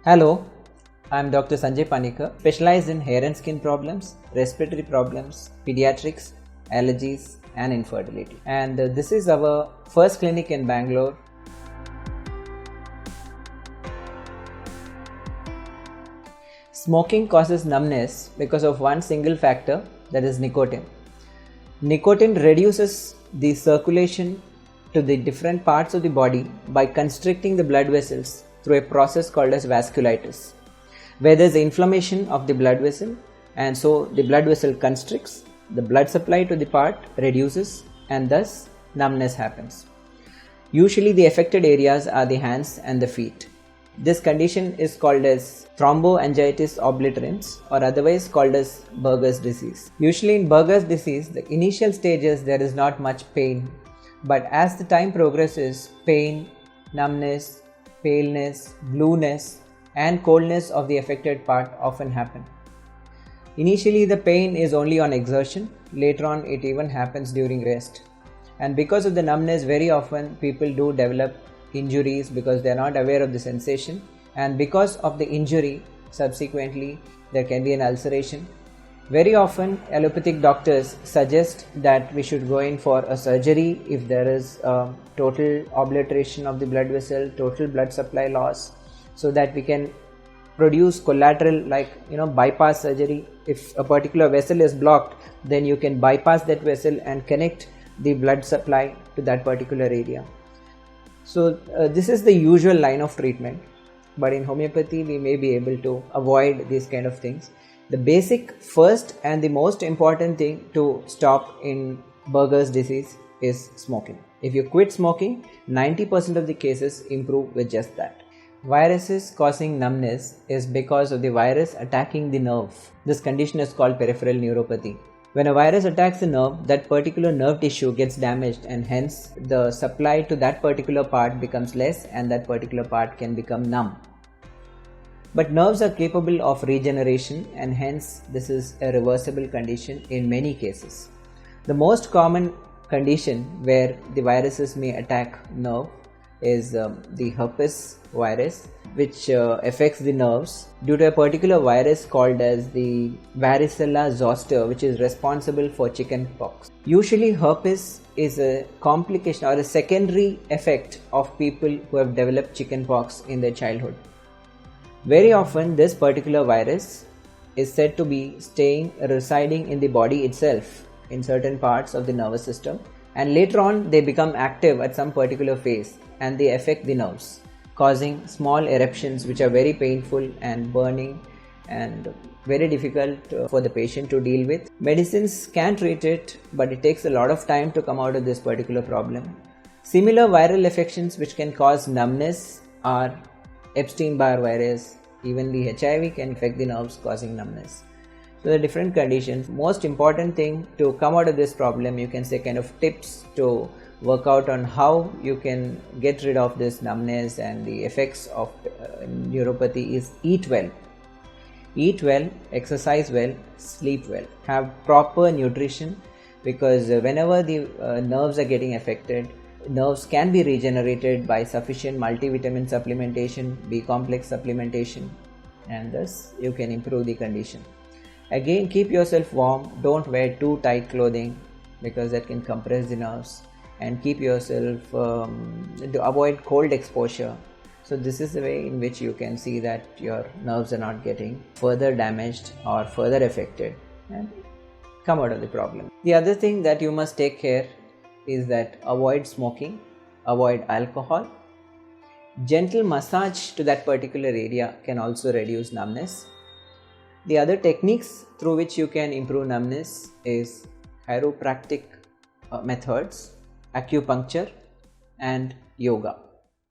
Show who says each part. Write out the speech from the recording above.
Speaker 1: Hello, I am Dr. Sanjay Panicker, specialized in hair and skin problems, respiratory problems, pediatrics, allergies and infertility. And this is our first clinic in Bangalore. Smoking causes numbness because of one single factor, that is nicotine. Nicotine reduces the circulation to the different parts of the body by constricting the blood vessels through a process called as vasculitis, where there is inflammation of the blood vessel, and so the blood vessel constricts, the blood supply to the part reduces, and thus numbness happens. Usually the affected areas are the hands and the feet. This condition is called as thromboangiitis obliterans, or otherwise called as Buerger's disease. Usually in Buerger's disease, the initial stages there is not much pain, but as the time progresses, pain, numbness, paleness, blueness and coldness of the affected part often happen. Initially the pain is only on exertion, later on it even happens during rest. And because of the numbness, very often people do develop injuries because they are not aware of the sensation, and because of the injury subsequently there can be an ulceration. Very often allopathic doctors suggest that we should go in for a surgery if there is total obliteration of the blood vessel, total blood supply loss, so that we can produce collateral, like bypass surgery. If a particular vessel is blocked, then you can bypass that vessel and connect the blood supply to that particular area. So this is the usual line of treatment, but in homeopathy we may be able to avoid these kind of things. The basic first and the most important thing to stop in Buerger's disease is smoking. If you quit smoking, 90% of the cases improve with just that. Viruses causing numbness is because of the virus attacking the nerve. This condition is called peripheral neuropathy. When a virus attacks the nerve, that particular nerve tissue gets damaged, and hence the supply to that particular part becomes less and that particular part can become numb. But nerves are capable of regeneration, and hence this is a reversible condition in many cases. The most common condition where the viruses may attack nerve is the herpes virus, which affects the nerves due to a particular virus called as the Varicella Zoster, which is responsible for chickenpox. Usually herpes is a complication or a secondary effect of people who have developed chickenpox in their childhood. Very often this particular virus is said to be residing in the body itself in certain parts of the nervous system, and later on they become active at some particular phase and they affect the nerves, causing small eruptions which are very painful and burning and very difficult for the patient to deal with. Medicines can treat it, but it takes a lot of time to come out of this particular problem. Similar viral affections which can cause numbness are Epstein Barr virus. Even the HIV can affect the nerves, causing numbness. So the different conditions. Most important thing to come out of this problem, you can say kind of tips to work out on how you can get rid of this numbness and the effects of neuropathy is eat well. Eat well, exercise well, sleep well. Have proper nutrition, because whenever the nerves are getting affected, nerves can be regenerated by sufficient multivitamin supplementation, B complex supplementation, and thus you can improve the condition. Again, keep yourself warm, don't wear too tight clothing because that can compress the nerves, and keep yourself to avoid cold exposure. So this is the way in which you can see that your nerves are not getting further damaged or further affected and come out of the problem. The other thing that you must take care is that avoid smoking, avoid alcohol. Gentle massage to that particular area can also reduce numbness. The other techniques through which you can improve numbness is chiropractic methods, acupuncture and yoga.